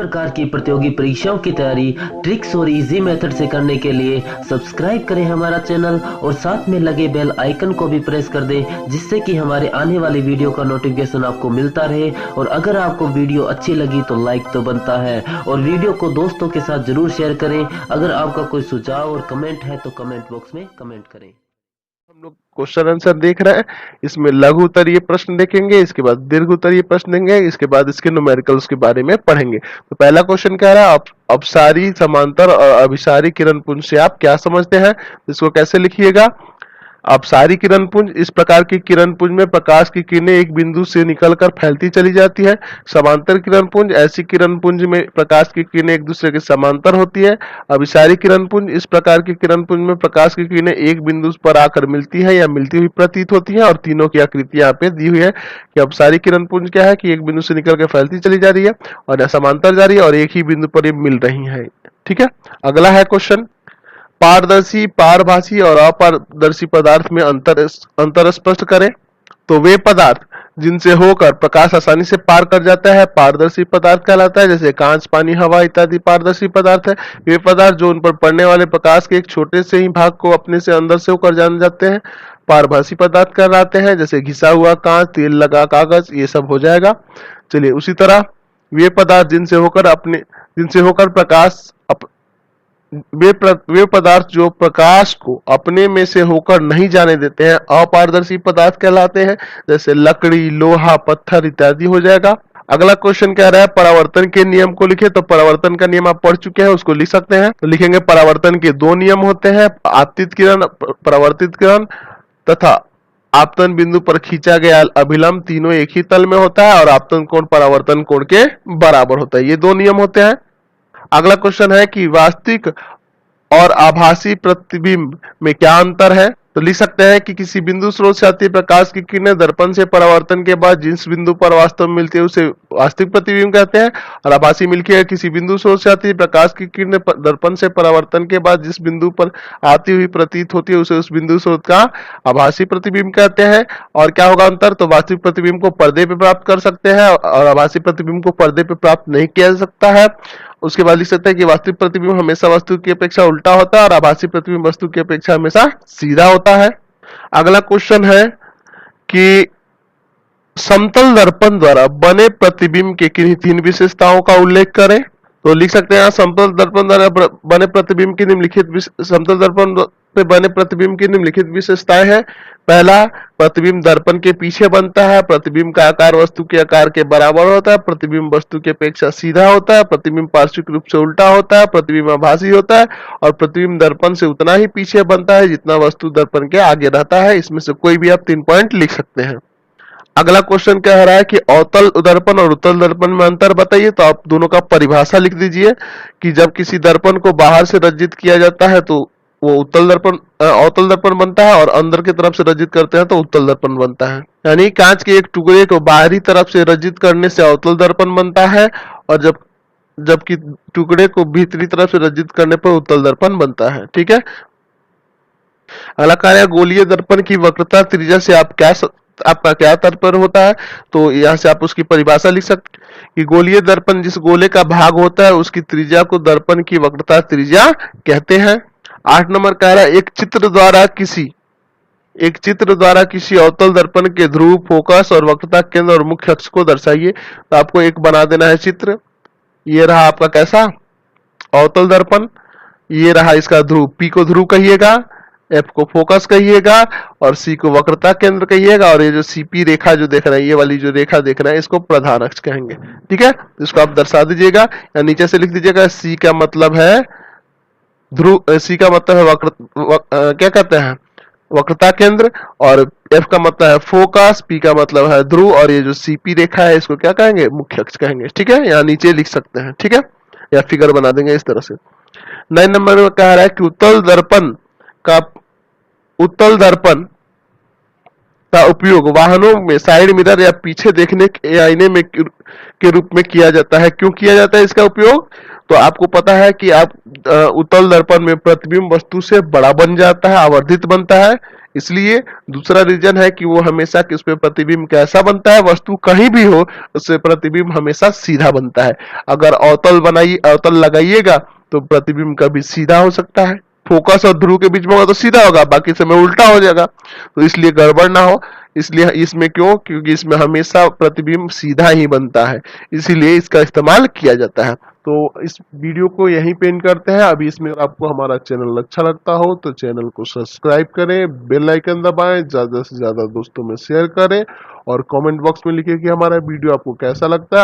प्रकार की प्रतियोगी परीक्षाओं की तैयारी ट्रिक्स और इजी मेथड से करने के लिए सब्सक्राइब करें हमारा चैनल और साथ में लगे बेल आइकन को भी प्रेस कर दें, जिससे कि हमारे आने वाली वीडियो का नोटिफिकेशन आपको मिलता रहे। और अगर आपको वीडियो अच्छी लगी तो लाइक तो बनता है और वीडियो को दोस्तों के साथ जरूर शेयर करें। अगर आपका कोई सुझाव और कमेंट है तो कमेंट बॉक्स में कमेंट करें। हम लोग क्वेश्चन आंसर देख रहे हैं। इसमें लघु उत्तरीय प्रश्न देखेंगे, इसके बाद दीर्घ उत्तरीय प्रश्न देंगे, इसके बाद इसके न्यूमेरिकल्स के बारे में पढ़ेंगे। तो पहला क्वेश्चन कह रहा है अपसारी, समांतर और अभिसारी किरण पुंज से आप क्या समझते हैं। इसको कैसे लिखिएगा। अपसारी किरण पुंज, इस प्रकार की किरण पुंज में प्रकाश की किरणें एक बिंदु से निकलकर फैलती चली जाती है। समांतर किरण पुंज, ऐसी किरण पुंज में प्रकाश की किरणें एक दूसरे के समांतर होती है। अभिसारी किरण पुंज, इस प्रकार की किरण पुंज में प्रकाश की किरणें एक बिंदु पर आकर मिलती है या मिलती हुई प्रतीत होती है। और तीनों की आकृति यहाँ पे दी हुई है कि अपसारी किरण पुंज क्या है कि एक बिंदु से निकल कर फैलती चली जा रही है और समांतर जा रही है और एक ही बिंदु पर ये मिल रही है। ठीक है, अगला है क्वेश्चन, पारदर्शी, पारभासी और अपारदर्शी पदार्थ में अंतर स्पष्ट करें। तो वे पदार्थ जिनसे होकर प्रकाश आसानी से पार कर जाता है पारदर्शी पदार्थ कहलाता है, जैसे कांच, पानी, हवा इत्यादि पारदर्शी पदार्थ है। वे पदार्थ जो उन पर पड़ने वाले प्रकाश के एक छोटे से ही भाग को अपने से अंदर से होकर जान जाते हैं पारभासी पदार्थ कहलाते हैं, जैसे घिसा हुआ कांच, तेल लगा कागज, ये सब हो जाएगा। चलिए, उसी तरह वे पदार्थ जिनसे होकर प्रकाश वे पदार्थ जो प्रकाश को अपने में से होकर नहीं जाने देते हैं अपारदर्शी पदार्थ कहलाते हैं, जैसे लकड़ी, लोहा, पत्थर इत्यादि हो जाएगा। अगला क्वेश्चन कह रहा है परावर्तन के नियम को लिखे। तो परावर्तन का नियम आप पढ़ चुके हैं, उसको लिख सकते हैं। तो लिखेंगे परावर्तन के दो नियम होते हैं, आपतित किरण, परावर्तित किरण तथा आपतन बिंदु पर खींचा गया अभिलंब तीनों एक ही तल में होता है और आपतन कोण परावर्तन कोण के बराबर होता है। ये दो नियम होते हैं। अगला क्वेश्चन है कि वास्तविक और आभासी प्रतिबिंब में क्या अंतर है। तो लिख सकते हैं कि किसी बिंदु स्रोत से आती प्रकाश की किरणें दर्पण से परावर्तन के बाद जिस बिंदु पर वास्तव में मिलती है उसे वास्तविक प्रतिबिंब कहते हैं, और आभासी मिलकर किसी बिंदु स्रोत से आती प्रकाश की किरणें दर्पण से परावर्तन के बाद जिस बिंदु पर आती हुई प्रतीत होती है उसे उस बिंदु स्रोत का आभासी प्रतिबिंब कहते हैं। और क्या होगा अंतर, तो वास्तविक प्रतिबिंब को पर्दे पे प्राप्त कर सकते हैं और आभासी प्रतिबिंब को पर्दे पे प्राप्त नहीं किया जा सकता है। उसके बाद लिख सकते हैं कि वास्तविक प्रतिबिंब हमेशा वस्तु की अपेक्षा उल्टा होता है और आभासी प्रतिबिंब वस्तु की अपेक्षा हमेशा सीधा होता है। अगला क्वेश्चन है कि समतल दर्पण द्वारा बने प्रतिबिंब के किन्हीं तीन विशेषताओं का उल्लेख करें। तो लिख सकते हैं समतल दर्पण द्वारा बने प्रतिबिंब की निम्नलिखित समतल दर्पण पे बने प्रतिबिंब की निम्नलिखित विशेषताएं हैं। पहला, प्रतिबिंब दर्पण के पीछे बनता है। प्रतिबिंब का आकार वस्तु के आकार के बराबर होता है। प्रतिबिंब वस्तु की अपेक्षा सीधा होता है। प्रतिबिंब पार्श्विक रूप से उल्टा होता है। प्रतिबिंब आभासी होता है और प्रतिबिंब दर्पण से उतना ही पीछे बनता है जितना वस्तु दर्पण के आगे रहता है। इसमें से कोई भी आप 3 पॉइंट लिख सकते हैं। अगला क्वेश्चन कह रहा है कि अवतल दर्पण और उत्तल दर्पण में अंतर बताइए। तो आप दोनों का परिभाषा लिख दीजिए कि जब किसी दर्पण को बाहर से रजित किया जाता है तो वो अवतल दर्पण बनता है और अंदर की तरफ से रजित करते हैं तो उत्तल दर्पण बनता है। यानी कांच के एक टुकड़े को बाहरी तरफ से रजित करने से अवतल दर्पण बनता है और जबकि टुकड़े को भीतरी तरफ से रजित करने पर उत्तल दर्पण बनता है। ठीक है, अगला कार्य गोलीय दर्पण की वक्रता त्रिज्या से आपका क्या तात्पर्य होता है। तो यहाँ से आप उसकी परिभाषा लिख सकते कि गोलीय दर्पण जिस गोले का भाग होता है उसकी त्रिज्या को दर्पण की वक्रता त्रिज्या कहते हैं। 8 नंबर कह रहा है एक चित्र द्वारा किसी अवतल दर्पण के ध्रुव, फोकस और वक्रता केंद्र और मुख्य अक्ष को दर्शाइए। तो आपको एक बना देना है चित्र। ये रहा आपका कैसा अवतल दर्पण, ये रहा इसका ध्रुव, पी को ध्रुव कहिएगा, एफ को फोकस कहिएगा और सी को वक्रता केंद्र कहिएगा और ये जो सीपी रेखा जो देख रहे हैं, ये वाली जो रेखा देख रहे हैं, इसको प्रधान अक्ष कहेंगे। ठीक है, इसको आप दर्शा दीजिएगा या नीचे से लिख दीजिएगा। सी का मतलब है ध्रुव, सी का मतलब है क्या कहते हैं वक्रता केंद्र, और एफ का मतलब है फोकस, पी का मतलब है ध्रुव और ये जो सीपी रेखा है इसको क्या कहेंगे, मुख्य अक्ष कहेंगे। ठीक है, यहाँ नीचे लिख सकते हैं। ठीक है, या फिगर बना देंगे इस तरह से। 9 नंबर में कह रहा है कि उत्तल दर्पण का उपयोग वाहनों में साइड मिरर या पीछे देखने के आईने में के रूप में किया जाता है। क्यों किया जाता है इसका उपयोग, तो आपको पता है कि उत्तल दर्पण में प्रतिबिंब वस्तु से बड़ा बन जाता है, आवर्धित बनता है, इसलिए दूसरा रीजन है कि वो हमेशा कि उसपे प्रतिबिंब कैसा बनता है, वस्तु कहीं भी हो उससे प्रतिबिंब हमेशा सीधा बनता है। अगर अवतल लगाइएगा तो प्रतिबिंब कभी सीधा हो सकता है, फोकस और ध्रुव के बीच में होगा तो सीधा होगा, बाकी समय उल्टा हो जाएगा। तो इसलिए गड़बड़ ना हो, इसलिए इसमें क्योंकि इसमें हमेशा प्रतिबिंब सीधा ही बनता है, इसीलिए इसका इस्तेमाल किया जाता है। तो इस वीडियो को यहीं पे एंड करते हैं। अभी इसमें आपको हमारा चैनल अच्छा लगता हो तो चैनल को सब्सक्राइब करें, बेल आइकन दबाएं, ज्यादा से ज्यादा दोस्तों में शेयर करें और कमेंट बॉक्स में लिखें कि हमारा वीडियो आपको कैसा लगता है।